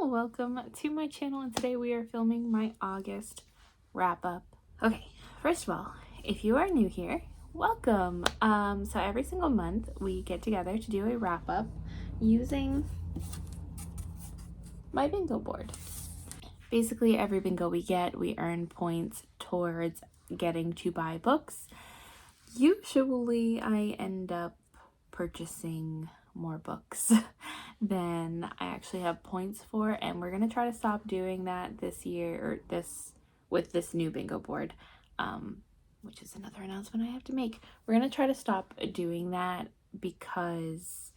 welcome to my channel, and today we are filming my August wrap up. Okay, first of all, if you are new here, welcome. So every single month we get together to do a wrap up using my bingo board. Basically every bingo we get, we earn points towards getting to buy books. Usually I end up purchasing more books than I actually have points for, and we're gonna try to stop doing that this year, or with this new bingo board, which is another announcement I have to make. We're gonna try to stop doing that because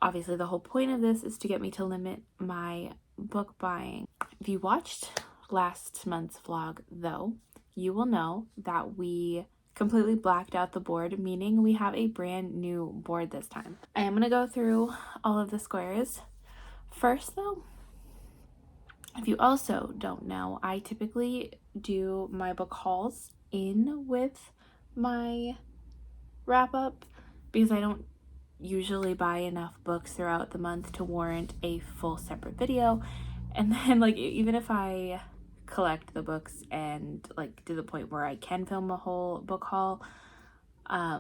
obviously the whole point of this is to get me to limit my book buying. If you watched last month's vlog though, you will know that we completely blacked out the board, meaning we have a brand new board this time. I am going to go through all of the squares. First though, if you also don't know, I typically do my book hauls in with my wrap up because I don't usually buy enough books throughout the month to warrant a full separate video. And then like even if I collect the books and like to the point where I can film a whole book haul, I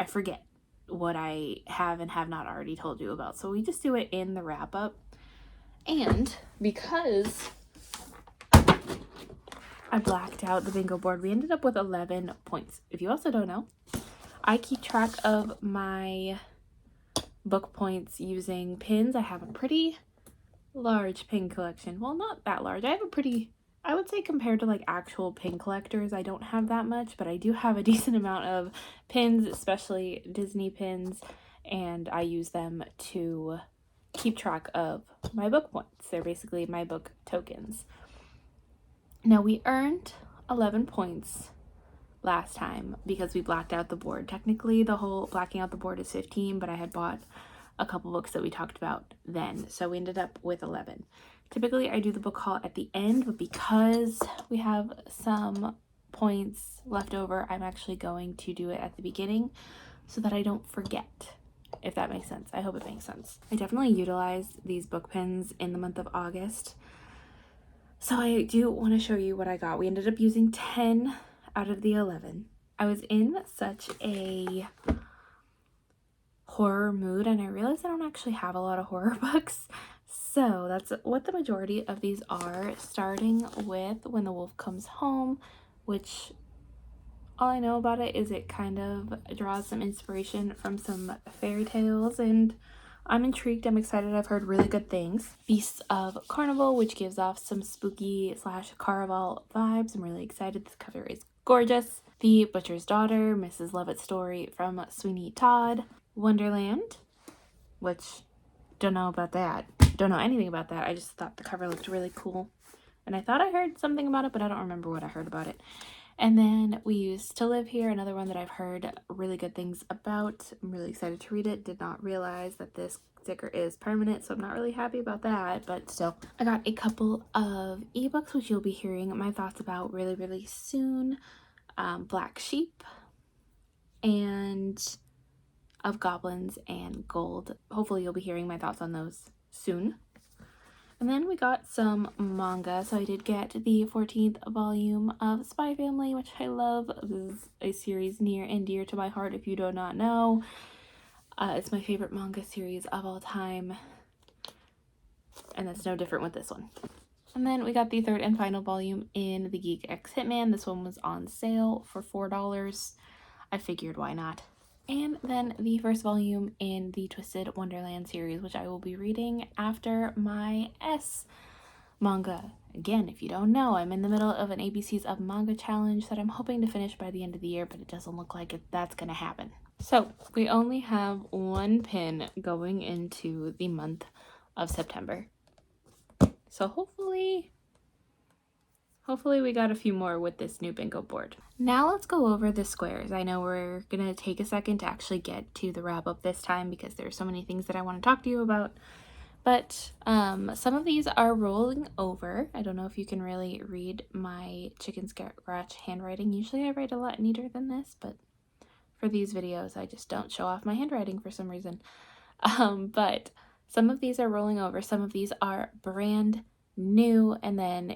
forget what I have and have not already told you about, so we just do it in the wrap up. And because I blacked out the bingo board, we ended up with 11 points. If you also don't know, I keep track of my book points using pins. I have a pretty large pin collection. Well, not that large. I have a pretty, I would say compared to like actual pin collectors, I don't have that much, but I do have a decent amount of pins, especially Disney pins, and I use them to keep track of my book points. They're basically my book tokens. Now we earned 11 points last time because we blacked out the board. Technically the whole blacking out the board is 15, but I had bought a couple books that we talked about then, so we ended up with 11. Typically I do the book haul at the end, but because we have some points left over, I'm actually going to do it at the beginning so that I don't forget, if that makes sense. I hope it makes sense. I definitely utilized these book pins in the month of August, so I do want to show you what I got. We ended up using 10 out of the 11. I was in such a horror mood and I realized I don't actually have a lot of horror books, so that's what the majority of these are, starting with When the Wolf Comes Home, which all I know about it is it kind of draws some inspiration from some fairy tales, and I'm intrigued. I'm excited. I've heard really good things. Beasts of Carnival, which gives off some spooky / Caraval vibes. I'm really excited. This cover is gorgeous. The Butcher's Daughter, Mrs. Lovett's Story from Sweeney Todd. Wonderland, which don't know about that. Don't know anything about that. I just thought the cover looked really cool. And I thought I heard something about it, but I don't remember what I heard about it. And then we used To Live Here, another one that I've heard really good things about. I'm really excited to read it. Did not realize that this sticker is permanent, so I'm not really happy about that, but still. I got a couple of ebooks, which you'll be hearing my thoughts about really, really soon. Black Sheep and Of Goblins and Gold. Hopefully you'll be hearing my thoughts on those soon. And then we got some manga. So I did get the 14th volume of Spy Family, which I love. This is a series near and dear to my heart if you do not know. It's my favorite manga series of all time, and that's no different with this one. And then we got the third and final volume in The Geek X Hitman. This one was on sale for $4. I figured why not. And then the first volume in the Twisted Wonderland series, which I will be reading after my S manga. Again, if you don't know, I'm in the middle of an ABCs of Manga challenge that I'm hoping to finish by the end of the year, but it doesn't look like that's going to happen. So we only have one pin going into the month of September. So hopefully we got a few more with this new bingo board. Now let's go over the squares. I know we're gonna take a second to actually get to the wrap up this time because there's so many things that I want to talk to you about. But some of these are rolling over. I don't know if you can really read my chicken scratch handwriting. Usually I write a lot neater than this, but for these videos I just don't show off my handwriting for some reason. But Some of these are rolling over, some of these are brand new, and then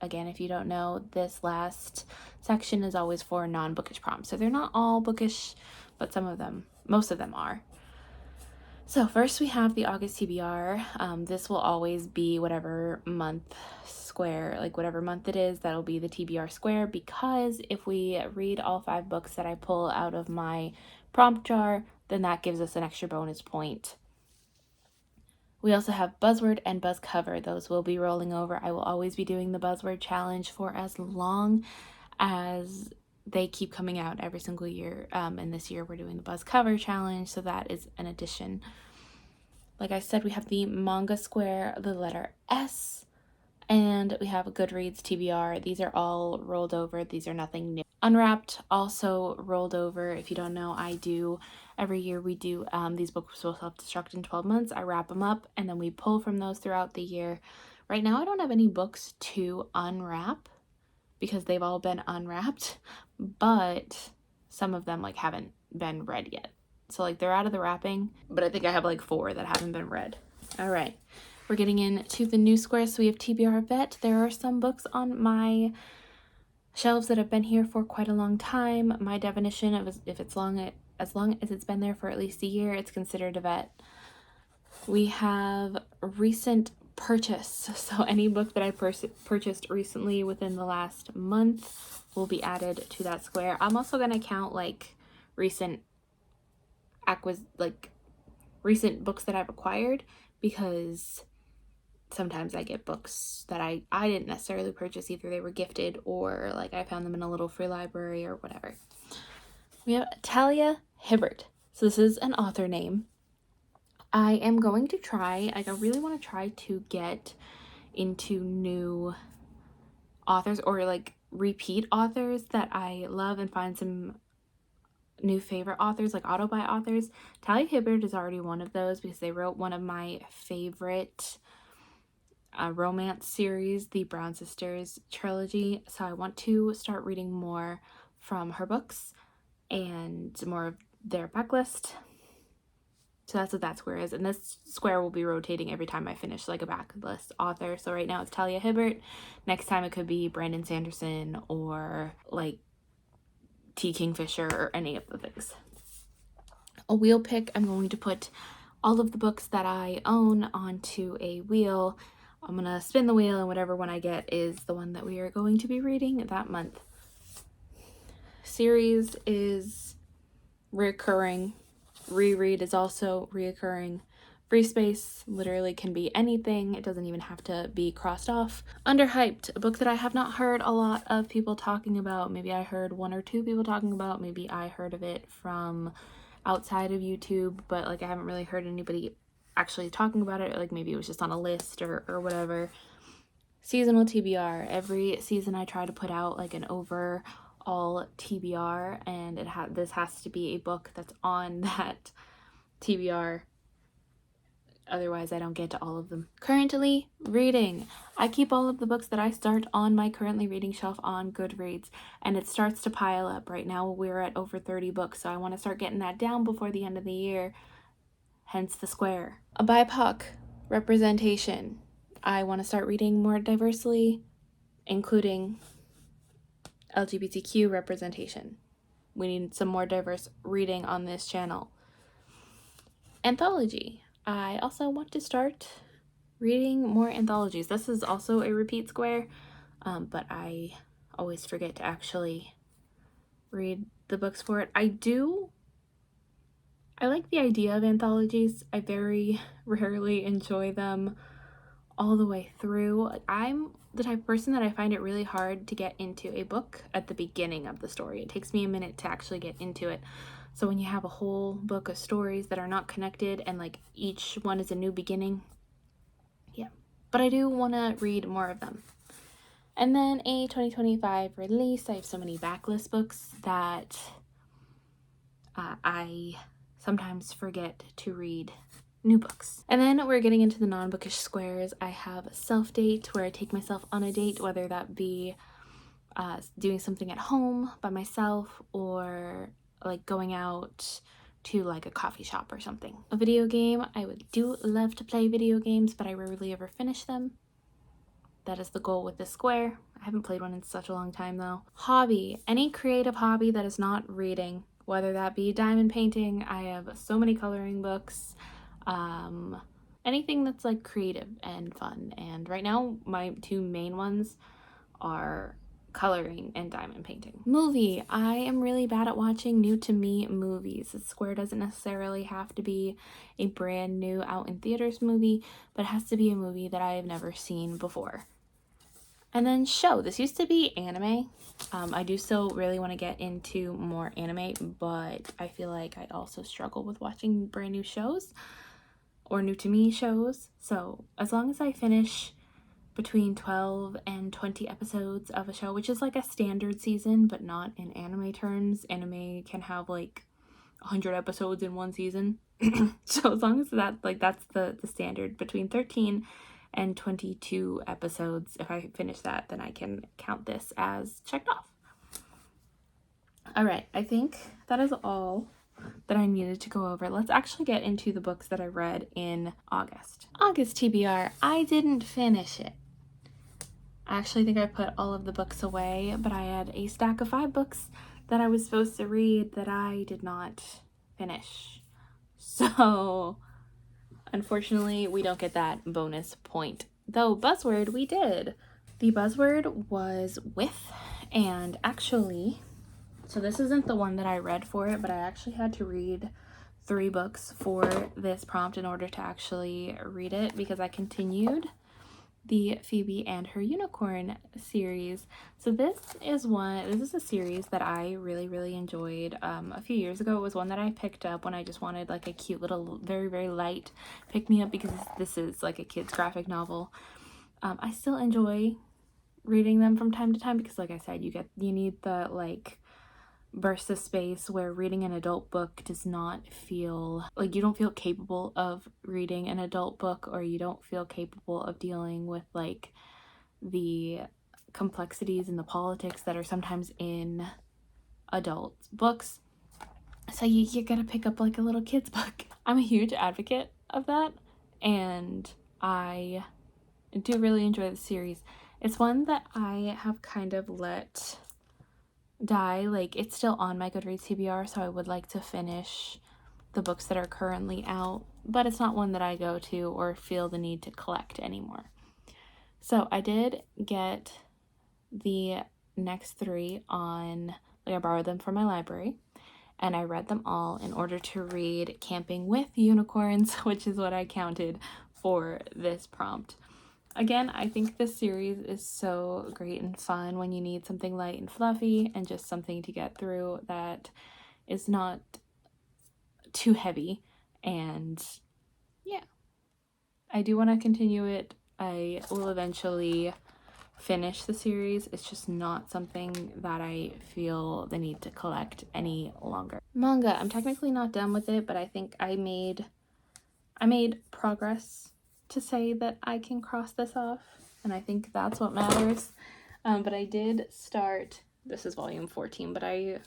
if you don't know, this last section is always for non-bookish prompts. So they're not all bookish, but most of them are. So first we have the August TBR. This will always be whatever month square, like whatever month it is, that'll be the TBR square, because if we read all 5 books that I pull out of my prompt jar, then that gives us an extra bonus point. We also have Buzzword and Buzz Cover. Those will be rolling over. I will always be doing the Buzzword challenge for as long as they keep coming out every single year. And this year we're doing the Buzz Cover challenge, so that is an addition. Like I said, we have the Manga Square, the letter S, and we have a Goodreads TBR. These are all rolled over. These are nothing new. Unwrapped, also rolled over. If you don't know, every year we do these books will self-destruct in 12 months. I wrap them up and then we pull from those throughout the year. Right now I don't have any books to unwrap because they've all been unwrapped, but some of them like haven't been read yet. So like they're out of the wrapping, but I think I have like 4 that haven't been read. All right, we're getting into the new square. So we have TBR Vet. There are some books on my shelves that have been here for quite a long time. My definition of if it's as long as it's been there for at least a year, it's considered a vet. We have recent purchase. So any book that I purchased recently within the last month will be added to that square. I'm also going to count like recent books that I've acquired, because sometimes I get books that I didn't necessarily purchase. Either they were gifted or like I found them in a little free library or whatever. We have Talia Hibbert. So this is an author name. I am going to try, I really want to try to get into new authors or like repeat authors that I love and find some new favorite authors, like auto-buy authors. Talia Hibbert is already one of those because they wrote one of my favorite romance series, the Brown Sisters trilogy. So I want to start reading more from her books and more of their backlist. So that's what that square is. And this square will be rotating every time I finish like a backlist author. So right now it's Talia Hibbert. Next time it could be Brandon Sanderson or like T. Kingfisher or any of the things. A wheel pick, I'm going to put all of the books that I own onto a wheel. I'm going to spin the wheel and whatever one I get is the one that we are going to be reading that month. Series is recurring. Reread is also reoccurring. Free space literally can be anything. It doesn't even have to be crossed off. Underhyped, a book that I have not heard a lot of people talking about. Maybe I heard 1 or 2 people talking about. Maybe I heard of it from outside of YouTube, but like I haven't really heard anybody actually talking about it. Like maybe it was just on a list or whatever. Seasonal TBR. Every season I try to put out like an overall TBR, and this has to be a book that's on that TBR. Otherwise, I don't get to all of them. Currently reading. I keep all of the books that I start on my currently reading shelf on Goodreads, and it starts to pile up. Right now, we're at over 30 books, so I want to start getting that down before the end of the year, hence the square. A BIPOC representation. I want to start reading more diversely, including LGBTQ representation. We need some more diverse reading on this channel. Anthology. I also want to start reading more anthologies. This is also a repeat square, but I always forget to actually read the books for it. I like the idea of anthologies. I very rarely enjoy them all the way through. I'm the type of person that I find it really hard to get into a book at the beginning of the story. It takes me a minute to actually get into it. So when you have a whole book of stories that are not connected and like each one is a new beginning, yeah. But I do want to read more of them. And then a 2025 release. I have so many backlist books that I sometimes forget to read new books. And then we're getting into the non-bookish squares. I have self-date, where I take myself on a date, whether that be doing something at home by myself or like going out to like a coffee shop or something. A video game, I do love to play video games, but I rarely ever finish them. That is the goal with this square. I haven't played one in such a long time though. Hobby, any creative hobby that is not reading, whether that be diamond painting. I have so many coloring books, anything that's like creative and fun. And right now my two main ones are coloring and diamond painting. Movie, I am really bad at watching new to me movies. The square doesn't necessarily have to be a brand new out in theaters movie, but it has to be a movie that I have never seen before. And then show, this used to be anime. I do still really want to get into more anime, but I feel like I also struggle with watching brand new shows or new to me shows. So as long as I finish between 12 and 20 episodes of a show, which is like a standard season, but not in anime terms. Anime can have like 100 episodes in one season. So as long as that's the standard, between 13 and 22 episodes, if I finish that, then I can count this as checked off. All right, I think that is all that I needed to go over. Let's actually get into the books that I read in August. August TBR, I didn't finish it. I actually think I put all of the books away, but I had a stack of 5 books that I was supposed to read that I did not finish. So unfortunately, we don't get that bonus point. Though buzzword, we did. The buzzword was with, and actually, so this isn't the one that I read for it, but I actually had to read 3 books for this prompt in order to actually read it, because I continued the Phoebe and Her Unicorn series. So this is a series that I really enjoyed a few years ago. It was one that I picked up when I just wanted like a cute little very light pick me up, because this is like a kid's graphic novel. I still enjoy reading them from time to time, because like I said, you need the like burst of space where reading an adult book does not feel like, you don't feel capable of reading an adult book, or you don't feel capable of dealing with like the complexities and the politics that are sometimes in adult books. So you gotta pick up like a little kid's book. I'm a huge advocate of that, and I do really enjoy the series. It's one that I have kind of let die. Like, it's still on my Goodreads TBR, so I would like to finish the books that are currently out, but it's not one that I go to or feel the need to collect anymore. So I did get the next 3 on, like, I borrowed them from my library, and I read them all in order to read Camping with Unicorns, which is what I counted for this prompt. Again, I think this series is so great and fun when you need something light and fluffy and just something to get through that is not too heavy. And yeah, I do want to continue it. I will eventually finish the series. It's just not something that I feel the need to collect any longer. Manga, I'm technically not done with it, but I think I made progress to say that I can cross this off, and I think that's what matters. But I did start, this is volume 14, but I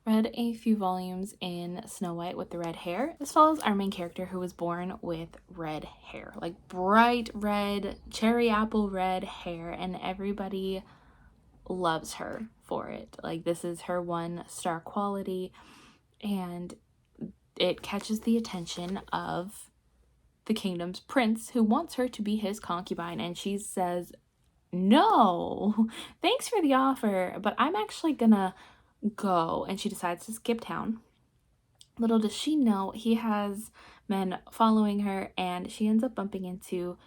read a few volumes in Snow White with the red hair. This follows our main character, who was born with red hair, like bright red, cherry apple red hair, and everybody loves her for it. Like, this is her 1-star quality, and it catches the attention of the kingdom's prince, who wants her to be his concubine, and she says, no, thanks for the offer, but I'm actually gonna go. And she decides to skip town. Little does she know, he has men following her, and she ends up bumping into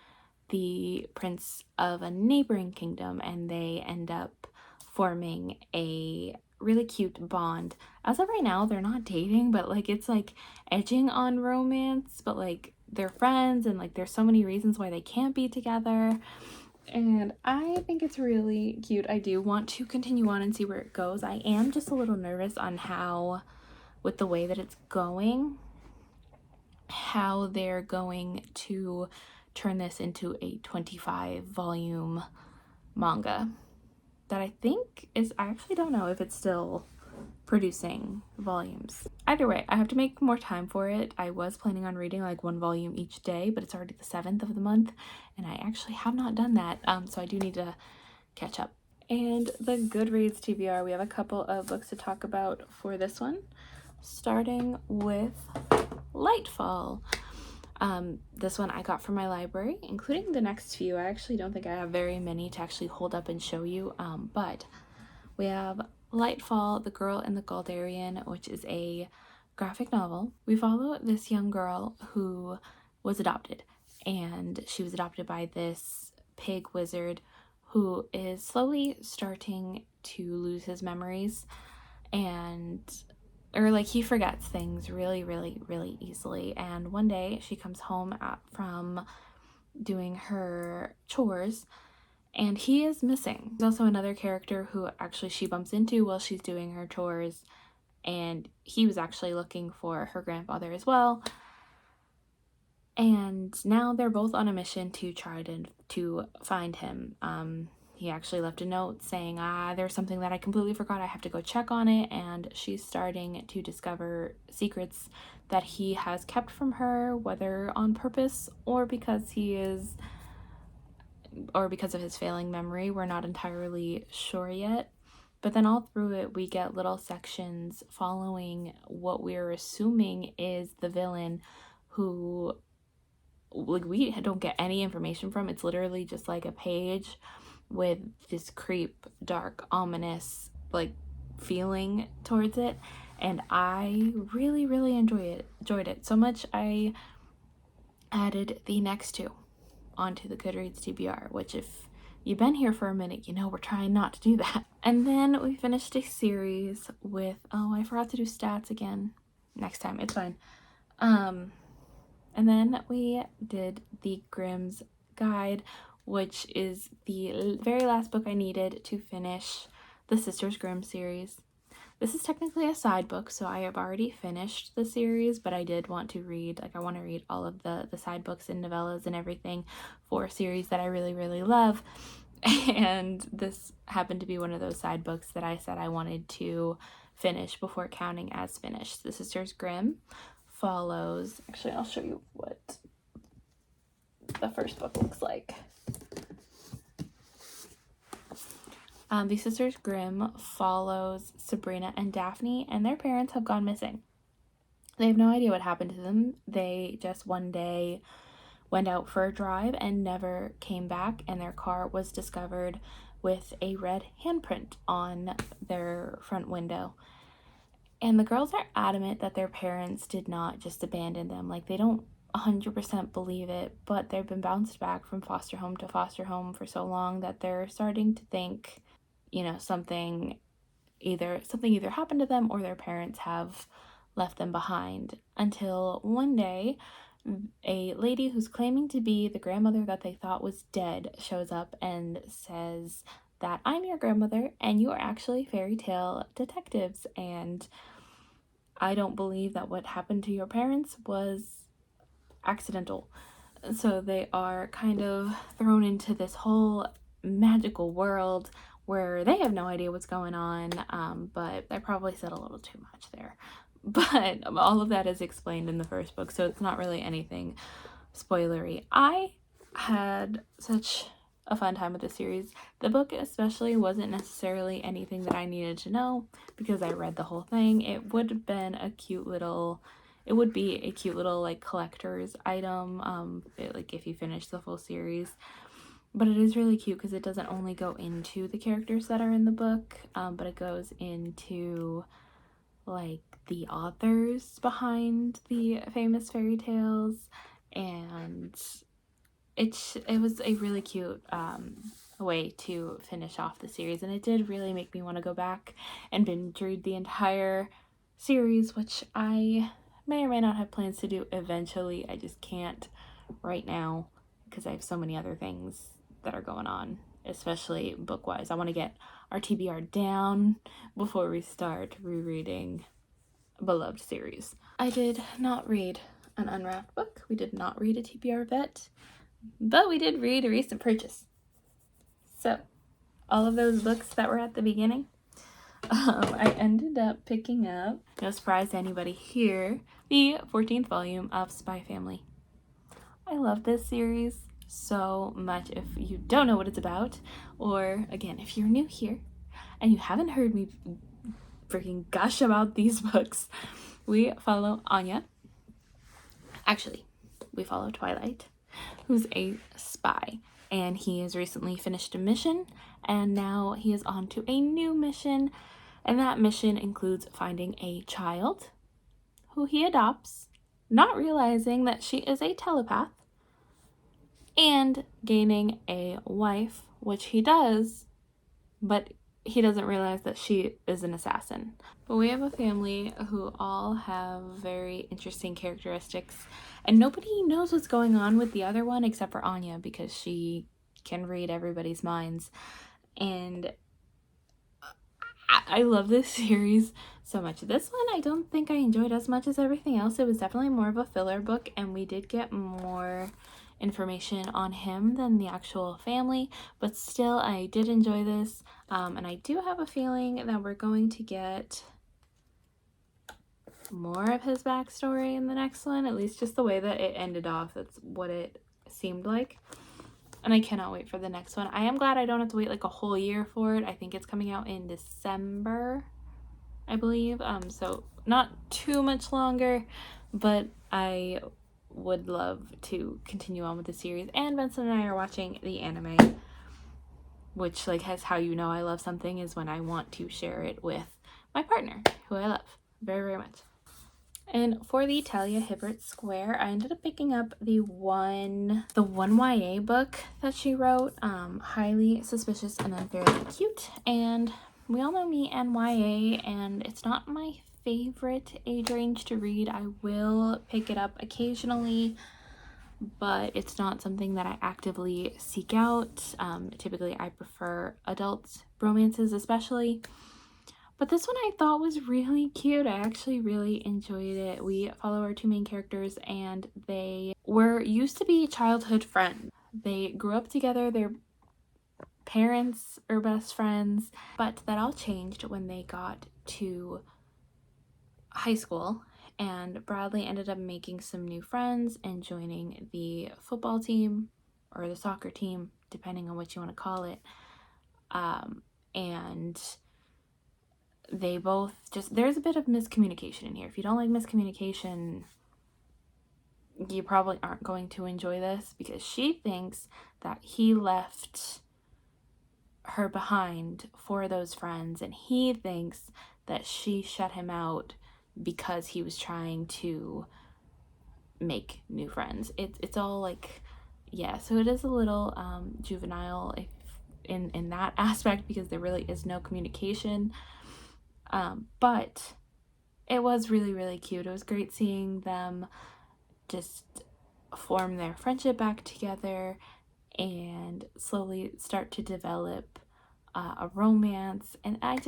the prince of a neighboring kingdom, and they end up forming a really cute bond. As of right now, they're not dating, but like, it's like edging on romance, but like, they're friends, and like, there's so many reasons why they can't be together, and I think it's really cute. I do want to continue on and see where it goes. I am just a little nervous on how, with the way that it's going, how they're going to turn this into a 25 volume manga that I think is, I actually don't know if it's still producing volumes. Either way, I have to make more time for it. I was planning on reading like 1 volume each day, but it's already the 7th of the month, and I actually have not done that, so I do need to catch up. And the Goodreads TBR, we have a couple of books to talk about for this one, starting with Lightfall. This one I got from my library, including the next few. I actually don't think I have very many to actually hold up and show you, but we have Lightfall, The Girl in the Goldarian, which is a graphic novel. We follow this young girl who was adopted, and she was adopted by this pig wizard who is slowly starting to lose his memories, or like he forgets things really easily. And one day she comes home from doing her chores and he is missing. There's also another character who actually she bumps into while she's doing her chores, and he was actually looking for her grandfather as well. And now they're both on a mission to try to find him. He actually left a note saying, there's something that I completely forgot, I have to go check on it. And she's starting to discover secrets that he has kept from her, whether on purpose or because of his failing memory. We're not entirely sure yet. But then all through it, we get little sections following what we're assuming is the villain, who like we don't get any information from. It's literally just like a page with this creep, dark, ominous like feeling towards it, and I really enjoyed it so much I added the next 2 onto the Goodreads TBR, which if you've been here for a minute, you know we're trying not to do that. And then we finished a series with, I forgot to do stats again. Next time, it's fine. And then we did the Grimm's Guide, which is the very last book I needed to finish the Sisters Grimm series. This is technically a side book, so I have already finished the series, but I did want to read, I want to read all of the side books and novellas and everything for a series that I really love. And this happened to be one of those side books that I said I wanted to finish before counting as finished. The Sisters Grimm follows, actually I'll show you what the first book looks like. The Sisters Grimm follows Sabrina and Daphne, and their parents have gone missing. They have no idea what happened to them. They just one day went out for a drive and never came back, and their car was discovered with a red handprint on their front window. And the girls are adamant that their parents did not just abandon them. Like, they don't 100% believe it, but they've been bounced back from foster home to foster home for so long that they're starting to think, something either happened to them or their parents have left them behind, until one day a lady who's claiming to be the grandmother that they thought was dead shows up and says that I'm your grandmother and you are actually fairy tale detectives, and I don't believe that what happened to your parents was accidental. So they are kind of thrown into this whole magical world where they have no idea what's going on, but I probably said a little too much there. But all of that is explained in the first book, so it's not really anything spoilery. I had such a fun time with the series. The book especially wasn't necessarily anything that I needed to know because I read the whole thing. It would be a cute little like collector's item, like if you finish the full series. But it is really cute because it doesn't only go into the characters that are in the book, but it goes into like the authors behind the famous fairy tales, and it was a really cute way to finish off the series, and it did really make me want to go back and binge read the entire series, which I may or may not have plans to do eventually. I just can't right now because I have so many other things that are going on, especially book-wise. I want to get our TBR down before we start rereading beloved series. I did not read an unwrapped book. We did not read a TBR vet, but we did read a recent purchase. So all of those books that were at the beginning, I ended up picking up, no surprise to anybody here, the 14th volume of Spy Family. I love this series so much. If you don't know what it's about, or again, if you're new here and you haven't heard me freaking gush about these books, we follow Anya. Actually, we follow Twilight, who's a spy, and he has recently finished a mission, and now he is on to a new mission, and that mission includes finding a child who he adopts, not realizing that she is a telepath, and gaining a wife, which he does, but he doesn't realize that she is an assassin. But we have a family who all have very interesting characteristics, and nobody knows what's going on with the other one except for Anya, because she can read everybody's minds. And I love this series so much. This one I don't think I enjoyed as much as everything else. It was definitely more of a filler book, and we did get more information on him than the actual family, but still I did enjoy this, and I do have a feeling that we're going to get more of his backstory in the next one, at least just the way that it ended off. That's what it seemed like, and I cannot wait for the next one. I am glad I don't have to wait like a whole year for it. I think it's coming out in December, I believe, so not too much longer, but I would love to continue on with the series. And Benson and I are watching the anime, which like has how you know I love something is when I want to share it with my partner, who I love very, very much. And for the Talia Hibbert Square, I ended up picking up the one YA book that she wrote, Highly Suspicious and Unfairly Cute. And we all know me and YA, and it's not my favorite age range to read. I will pick it up occasionally, but it's not something that I actively seek out. Typically, I prefer adult romances, especially. But this one I thought was really cute. I actually really enjoyed it. We follow our two main characters, and they used to be childhood friends. They grew up together. Their parents are best friends, but that all changed when they got to high school, and Bradley ended up making some new friends and joining the football team or the soccer team, depending on what you want to call it. And they both there's a bit of miscommunication in here. If you don't like miscommunication, you probably aren't going to enjoy this, because she thinks that he left her behind for those friends, and he thinks that she shut him out because he was trying to make new friends. It's all like, yeah, so it is a little juvenile in that aspect, because there really is no communication, but it was really, really cute. It was great seeing them just form their friendship back together and slowly start to develop a romance. And I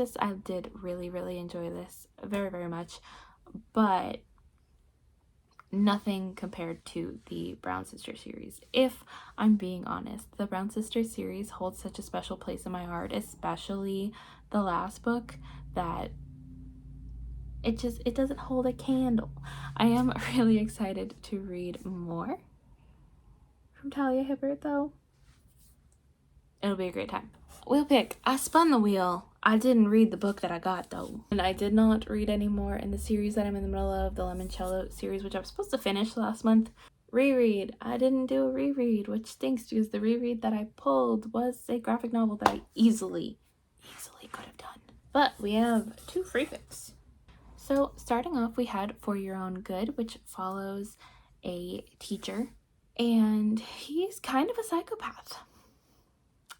did really, really enjoy this very, very much, but nothing compared to the Brown Sisters series. If I'm being honest, the Brown Sisters series holds such a special place in my heart, especially the last book, that it doesn't hold a candle. I am really excited to read more from Talia Hibbert, though. It'll be a great time. Wheel pick. I spun the wheel. I didn't read the book that I got, though. And I did not read any more in the series that I'm in the middle of, the Limoncello series, which I was supposed to finish last month. Reread. I didn't do a reread, which stinks, because the reread that I pulled was a graphic novel that I easily could have done. But we have 2 free picks. So starting off, we had For Your Own Good, which follows a teacher, and he's kind of a psychopath.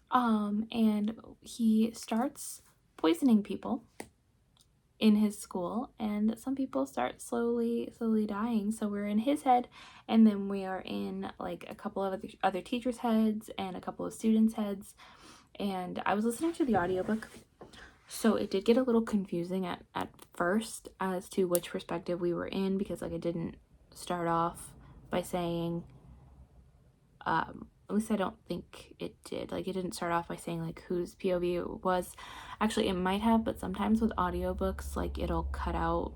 And he starts poisoning people in his school, and some people start slowly dying. So we're in his head, and then we are in like a couple of other teachers' heads and a couple of students' heads. And I was listening to the audiobook, so it did get a little confusing at first as to which perspective we were in, because like it didn't start off by saying At least I don't think it did. Like, it didn't start off by saying, like, whose POV it was. Actually, it might have, but sometimes with audiobooks, like, it'll cut out,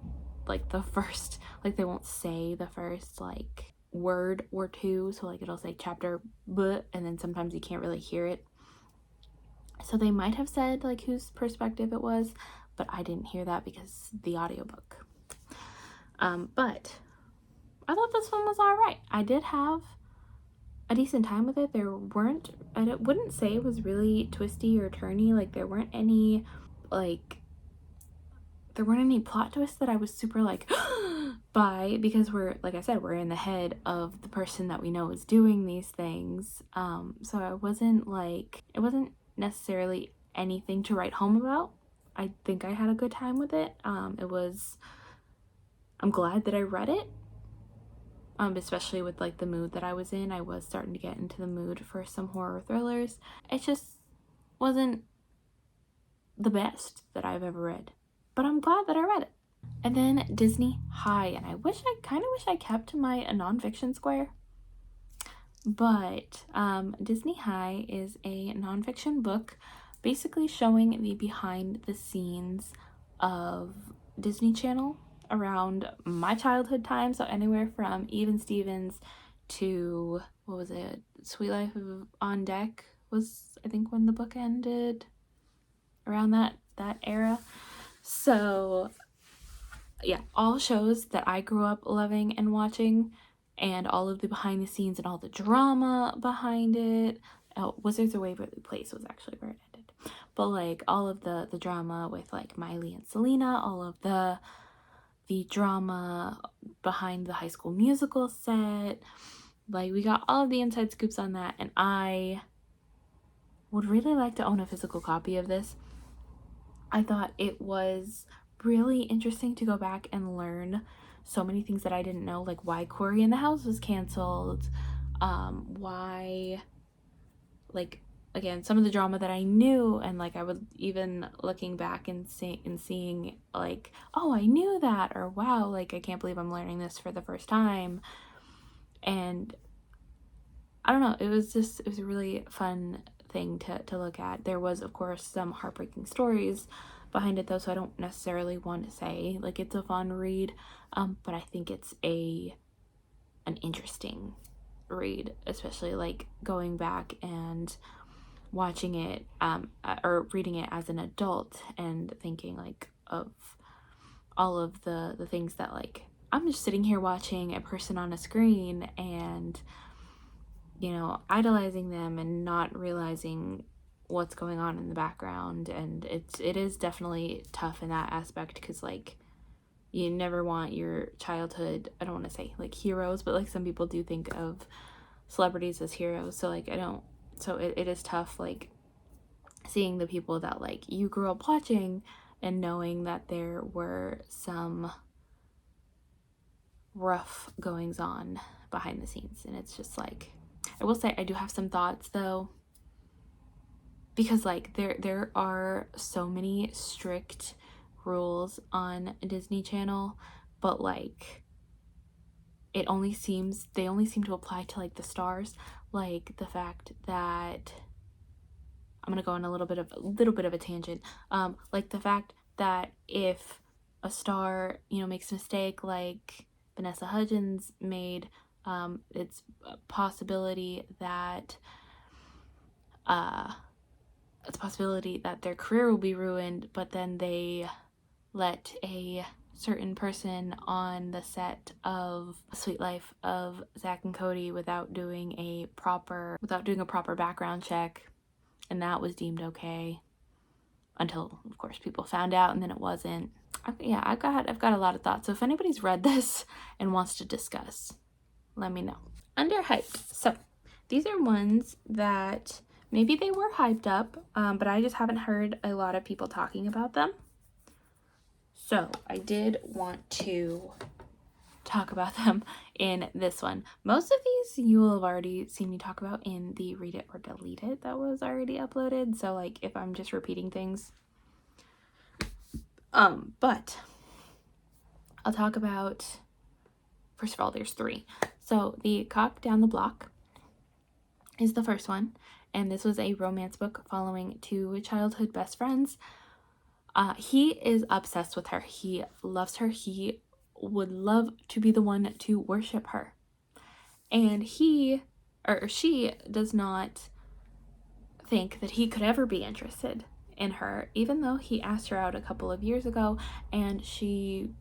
like, the first, like, they won't say the first, like, word or two. So, like, it'll say chapter, but, and then sometimes you can't really hear it. So they might have said, like, whose perspective it was, but I didn't hear that because the audiobook. But I thought this one was all right. I did have a decent time with it. I wouldn't say it was really twisty or turny. Like, there weren't any plot twists that I was super like by, because like I said, we're in the head of the person that we know is doing these things. So it wasn't necessarily anything to write home about. I think I had a good time with it. I'm glad that I read it. Especially with, like, the mood that I was in. I was starting to get into the mood for some horror thrillers. It just wasn't the best that I've ever read, but I'm glad that I read it. And then Disney High, and I kind of wish I kept my nonfiction square, but Disney High is a nonfiction book basically showing the behind the scenes of Disney Channel around my childhood time. So anywhere from Even Stevens to, what was it, Sweet Life of On Deck was, I think, when the book ended, around that era. So yeah, all shows that I grew up loving and watching, and all of the behind the scenes and all the drama behind it. Oh, Wizards of Waverly Place was actually where it ended. But, like, all of the drama with, like, Miley and Selena, all of the drama behind the High School Musical set. Like, we got all of the inside scoops on that, and I would really like to own a physical copy of this. I thought it was really interesting to go back and learn so many things that I didn't know, like why Cory in the House was canceled, why, like, again, some of the drama that I knew, and, like, I would even looking back and seeing, like, oh, I knew that, or wow, like, I can't believe I'm learning this for the first time. And I don't know, it was a really fun thing to look at. There was, of course, some heartbreaking stories behind it, though, so I don't necessarily want to say, like, it's a fun read, but I think it's an interesting read, especially, like, going back and watching it or reading it as an adult and thinking, like, of all of the things that, like, I'm just sitting here watching a person on a screen and, you know, idolizing them and not realizing what's going on in the background. And it is definitely tough in that aspect, because, like, you never want your childhood, I don't want to say, like, heroes, but, like, some people do think of celebrities as heroes, so, like, it is tough, like, seeing the people that, like, you grew up watching and knowing that there were some rough goings on behind the scenes. And it's just, like, I will say I do have some thoughts, though, because, like, there are so many strict rules on Disney Channel, but, like, they only seem to apply to, like, the stars. Like, the fact that I'm gonna go on a little bit of a tangent. Like, the fact that if a star, you know, makes a mistake, like Vanessa Hudgens made, it's a possibility that their career will be ruined, but then they let a certain person on the set of Sweet Life of Zack and Cody without doing a proper background check, and that was deemed okay until, of course, people found out, and then it wasn't. I've got a lot of thoughts, so if anybody's read this and wants to discuss, let me know. Underhyped. So these are ones that maybe they were hyped up, but I just haven't heard a lot of people talking about them. So I did want to talk about them in this one. Most of these you will have already seen me talk about in the Read It or Delete It that was already uploaded. So, like, if I'm just repeating things. But I'll talk about, first of all, there's 3. So the Cock Down the Block, is the first one, and this was a romance book following two childhood best friends. He is obsessed with her. He loves her. He would love to be the one to worship her. And he or she does not think that he could ever be interested in her, even though he asked her out a couple of years ago and she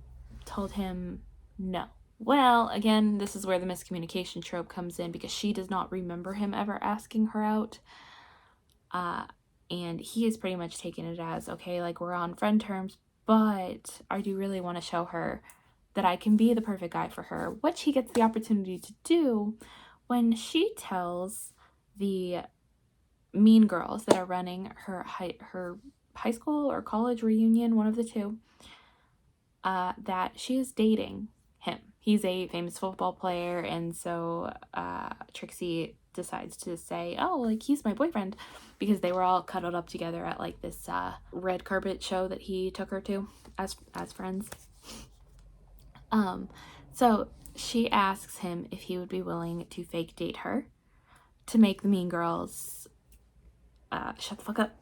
told him no. Well, again, this is where the miscommunication trope comes in, because she does not remember him ever asking her out. And he is pretty much taking it as, okay, like, we're on friend terms, but I do really want to show her that I can be the perfect guy for her, which he gets the opportunity to do when she tells the mean girls that are running her high school or college reunion, one of the two, that she is dating him. He's a famous football player, and so Trixie decides to say, oh, like, he's my boyfriend, because they were all cuddled up together at like this red carpet show that he took her to as friends. So she asks him if he would be willing to fake date her to make the mean girls shut the fuck up.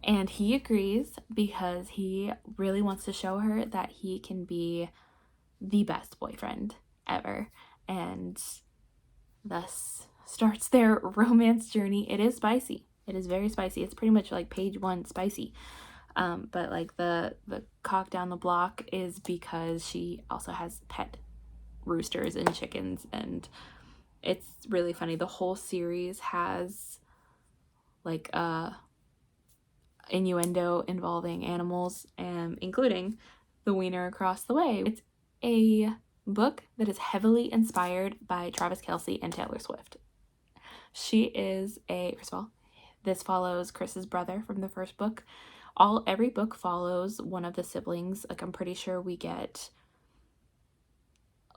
And he agrees because he really wants to show her that he can be the best boyfriend ever. And thus starts their romance journey. It is spicy. It is very spicy. It's pretty much like page 1 spicy. But like the cock down the block is because she also has pet roosters and chickens, and it's really funny. The whole series has like innuendo involving animals, including the wiener across the way. It's a book that is heavily inspired by Travis Kelce and Taylor Swift. She is first of all, this follows Chris's brother from the first book. Every book follows one of the siblings. Like, I'm pretty sure we get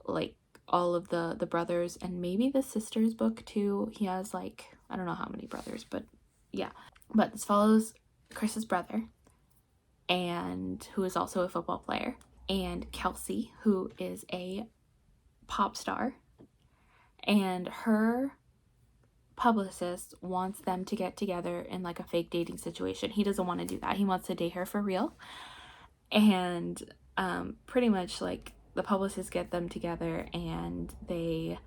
like all of the brothers, and maybe the sister's book too. He has like, I don't know how many brothers, but yeah. But this follows Chris's brother, and who is also a football player, and Kelsey, who is a pop star, and her publicist wants them to get together in like a fake dating situation. He doesn't want to do that. He wants to date her for real. And pretty much like the publicists get them together, and they,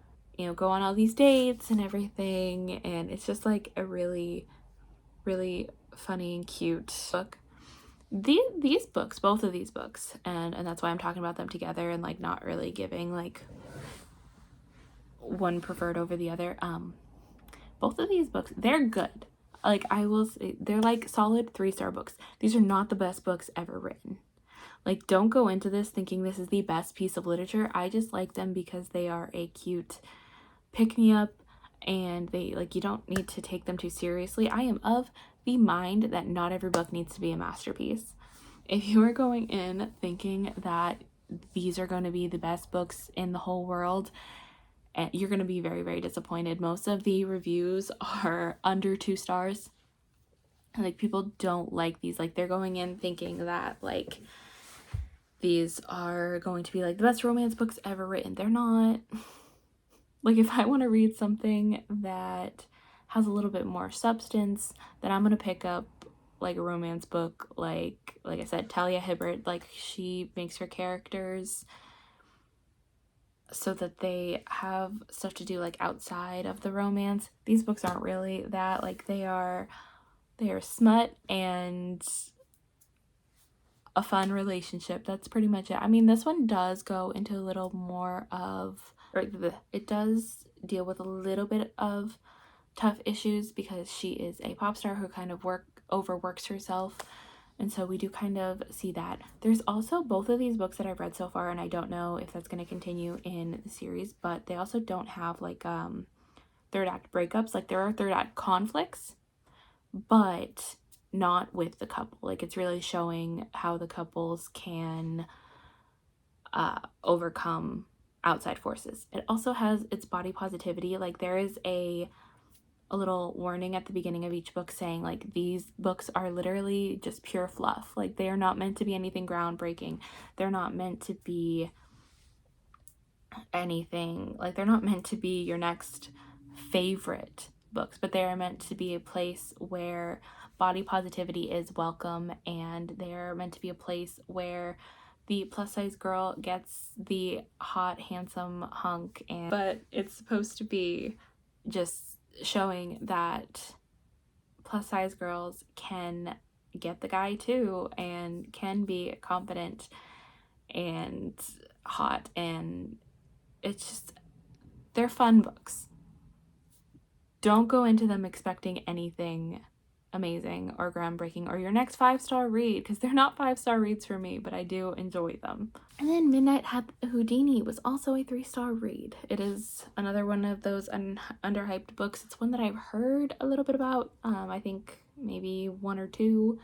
go on all these dates and everything, and it's just like a really, really funny and cute book. These books, both of these books, and that's why I'm talking about them together and like not really giving like one preferred over the other. Both of these books, they're good. Like, I will say, they're like solid 3-star books. These are not the best books ever written. Like, don't go into this thinking this is the best piece of literature. I just like them because they are a cute pick-me-up, and they, like, you don't need to take them too seriously. I am of the mind that not every book needs to be a masterpiece. If you are going in thinking that these are going to be the best books in the whole world, and you're going to be very, very disappointed. Most of the reviews are under 2 stars. Like, people don't like these. Like, they're going in thinking that like these are going to be like the best romance books ever written. They're not. Like, if I want to read something that has a little bit more substance, then I'm going to pick up like a romance book like I said, Talia Hibbert. Like, she makes her characters so that they have stuff to do like outside of the romance. These books aren't really that. Like, they are smut and a fun relationship. That's pretty much it. I mean, this one does go into a little more of, it does deal with a little bit of tough issues, because she is a pop star who kind of overworks herself. And so we do kind of see that. There's also both of these books that I've read so far, and I don't know if that's going to continue in the series, but they also don't have like third act breakups. Like, there are third act conflicts, but not with the couple. Like, it's really showing how the couples can overcome outside forces. It also has its body positivity. Like, there is a little warning at the beginning of each book saying like these books are literally just pure fluff. Like, they are not meant to be anything groundbreaking. They're not meant to be anything, like, they're not meant to be your next favorite books, but they are meant to be a place where body positivity is welcome, and they're meant to be a place where the plus size girl gets the hot, handsome hunk, but it's supposed to be just showing that plus size girls can get the guy too and can be confident and hot, and it's just, they're fun books. Don't go into them expecting anything amazing or groundbreaking or your next 5-star read, because they're not 5-star reads for me, but I do enjoy them. And then Midnight Houdini was also a 3-star read. It is another one of those underhyped books. It's one that I've heard a little bit about. I think maybe one or two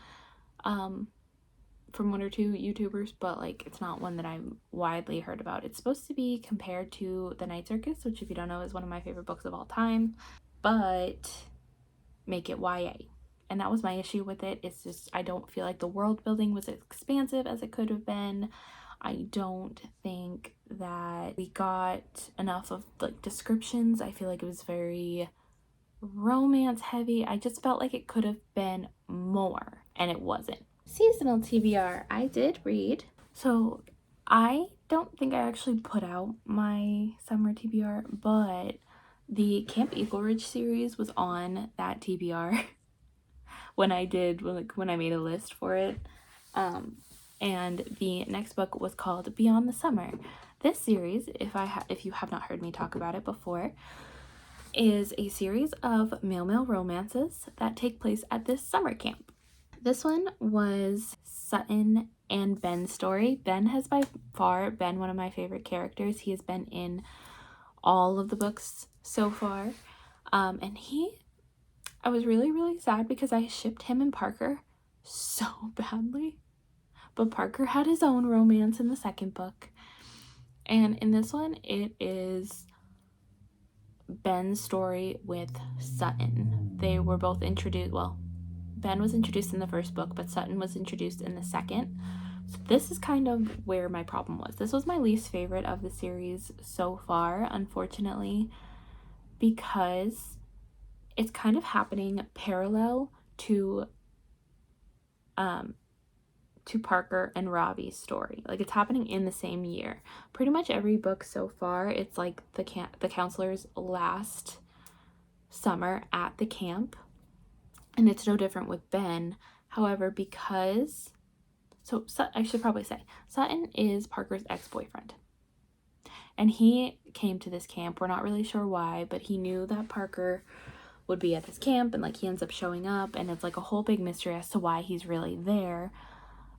from one or two YouTubers, but like it's not one that I'm widely heard about. It's supposed to be compared to The Night Circus, which if you don't know is one of my favorite books of all time, but make it YA. And that was my issue with it. It's just, I don't feel like the world building was as expansive as it could have been. I don't think that we got enough of like descriptions. I feel like it was very romance heavy. I just felt like it could have been more, and it wasn't. Seasonal TBR, I did read. So I don't think I actually put out my summer TBR, but the Camp Eagle Ridge series was on that TBR when I made a list for it. And the next book was called Beyond the Summer. This series, if you have not heard me talk about it before, is a series of male romances that take place at this summer camp. This one was Sutton and Ben's story. Ben has by far been one of my favorite characters. He has been in all of the books so far. And I was really, really sad because I shipped him and Parker so badly. But Parker had his own romance in the second book. And in this one, it is Ben's story with Sutton. They were both introduced, well, Ben was introduced in the first book, but Sutton was introduced in the second. So this is kind of where my problem was. This was my least favorite of the series so far, unfortunately, because it's kind of happening parallel to Parker and Ravi's story. Like, it's happening in the same year. Pretty much every book so far, it's like the counselor's last summer at the camp. And it's no different with Ben. However, I should probably say, Sutton is Parker's ex-boyfriend. And he came to this camp. We're not really sure why, but he knew that Parker would be at this camp, and like he ends up showing up, and it's like a whole big mystery as to why he's really there.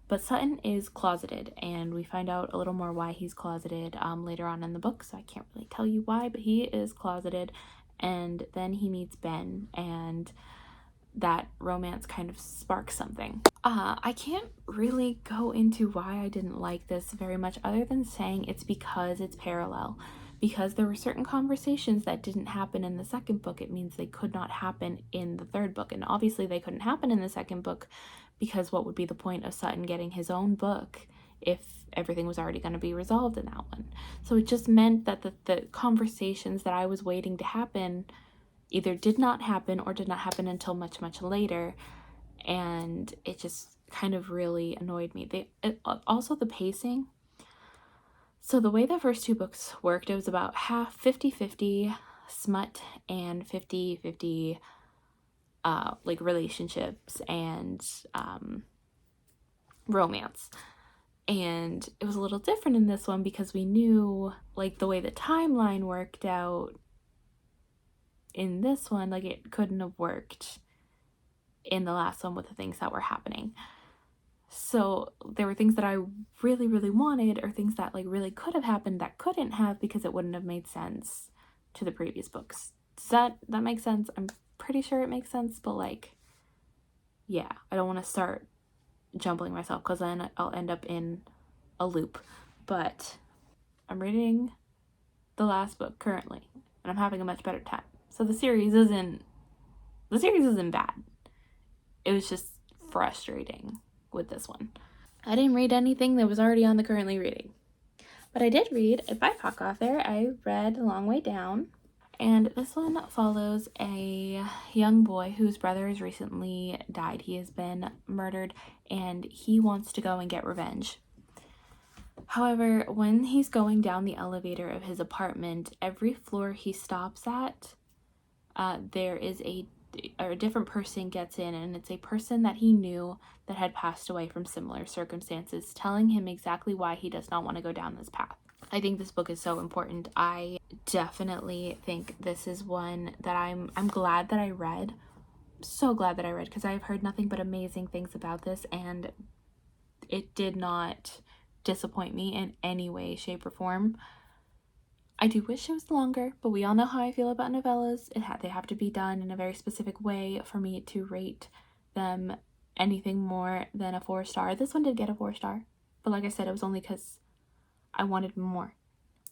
But Sutton is closeted, and we find out a little more why he's closeted later on in the book, so I can't really tell you why, but he is closeted. And then he meets Ben, and that romance kind of sparks something. I can't really go into why I didn't like this very much, other than saying it's because it's parallel. Because there were certain conversations that didn't happen in the second book, it means they could not happen in the third book. And obviously they couldn't happen in the second book, because what would be the point of Sutton getting his own book if everything was already going to be resolved in that one? So it just meant that the conversations that I was waiting to happen either did not happen or did not happen until much, much later. And it just kind of really annoyed me. Also the pacing. So the way the first two books worked, it was about half 50-50 smut and 50-50 like relationships and romance. And it was a little different in this one because we knew, like, the way the timeline worked out in this one, like, it couldn't have worked in the last one with the things that were happening. So there were things that I really, really wanted, or things that like really could have happened that couldn't have, because it wouldn't have made sense to the previous books. Does that make sense? I'm pretty sure it makes sense, but like, yeah, I don't want to start jumbling myself, because then I'll end up in a loop. But I'm reading the last book currently, and I'm having a much better time. So the series isn't bad. It was just frustrating with this one. I didn't read anything that was already on the currently reading. But I did read a BIPOC author. I read A Long Way Down. And this one follows a young boy whose brother has recently died. He has been murdered and he wants to go and get revenge. However, when he's going down the elevator of his apartment, every floor he stops at, there is a different person gets in, and it's a person that he knew that had passed away from similar circumstances, telling him exactly why he does not want to go down this path. I think this book is so important. I definitely think this is one that I'm glad that I read. So glad that I read, because I've heard nothing but amazing things about this, and it did not disappoint me in any way, shape, or form. I do wish it was longer, but we all know how I feel about novellas. They have to be done in a very specific way for me to rate them anything more than a 4-star. This one did get a 4-star, but like I said, it was only because I wanted more.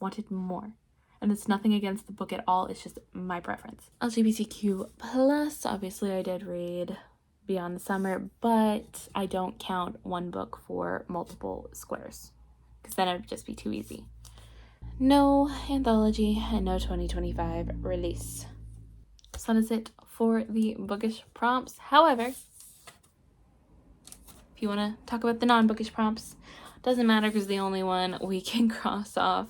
And it's nothing against the book at all, it's just my preference. LGBTQ plus, obviously I did read Beyond the Summer, but I don't count one book for multiple squares, because then it would just be too easy. No anthology and no 2025 release. So that is it for the bookish prompts. However, if you want to talk about the non-bookish prompts, doesn't matter, because the only one we can cross off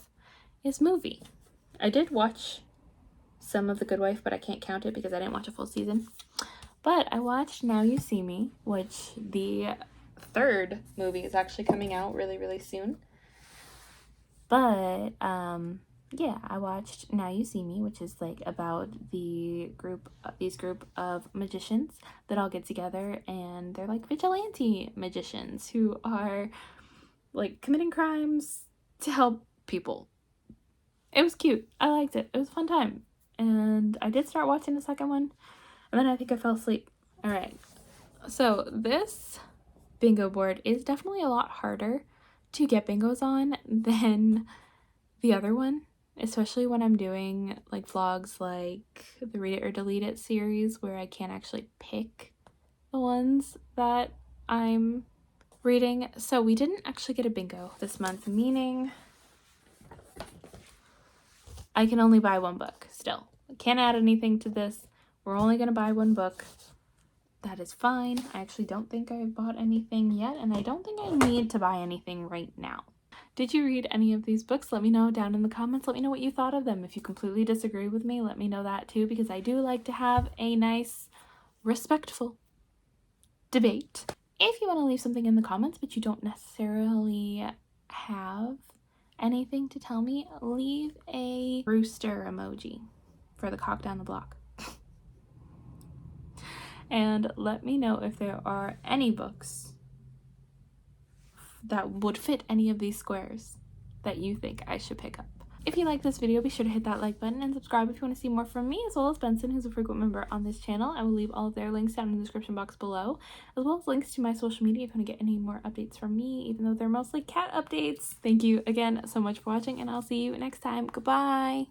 is movie. I did watch some of The Good Wife, but I can't count it because I didn't watch a full season. But I watched Now You See Me, which the 3rd movie is actually coming out really, really soon. But yeah, I watched Now You See Me, which is like about these group of magicians that all get together, and they're like vigilante magicians who are like committing crimes to help people. It was cute. I liked it. It was a fun time. And I did start watching the second one, and then I think I fell asleep. All right. So this bingo board is definitely a lot harder to get bingos on than the other one, especially when I'm doing like vlogs like the Read It or Delete It series, where I can't actually pick the ones that I'm reading. So we didn't actually get a bingo this month, meaning I can only buy one book still. I can't add anything to this. We're only going to buy one book. That is fine. I actually don't think I've bought anything yet, and I don't think I need to buy anything right now. Did you read any of these books? Let me know down in the comments. Let me know what you thought of them. If you completely disagree with me, let me know that too, because I do like to have a nice, respectful debate. If you want to leave something in the comments, but you don't necessarily have anything to tell me, leave a rooster emoji for the cock down the block. And let me know if there are any books that would fit any of these squares that you think I should pick up. If you like this video, be sure to hit that like button and subscribe if you want to see more from me, as well as Benson, who's a frequent member on this channel. I will leave all of their links down in the description box below, as well as links to my social media if you want to get any more updates from me, even though they're mostly cat updates. Thank you again so much for watching, and I'll see you next time. Goodbye!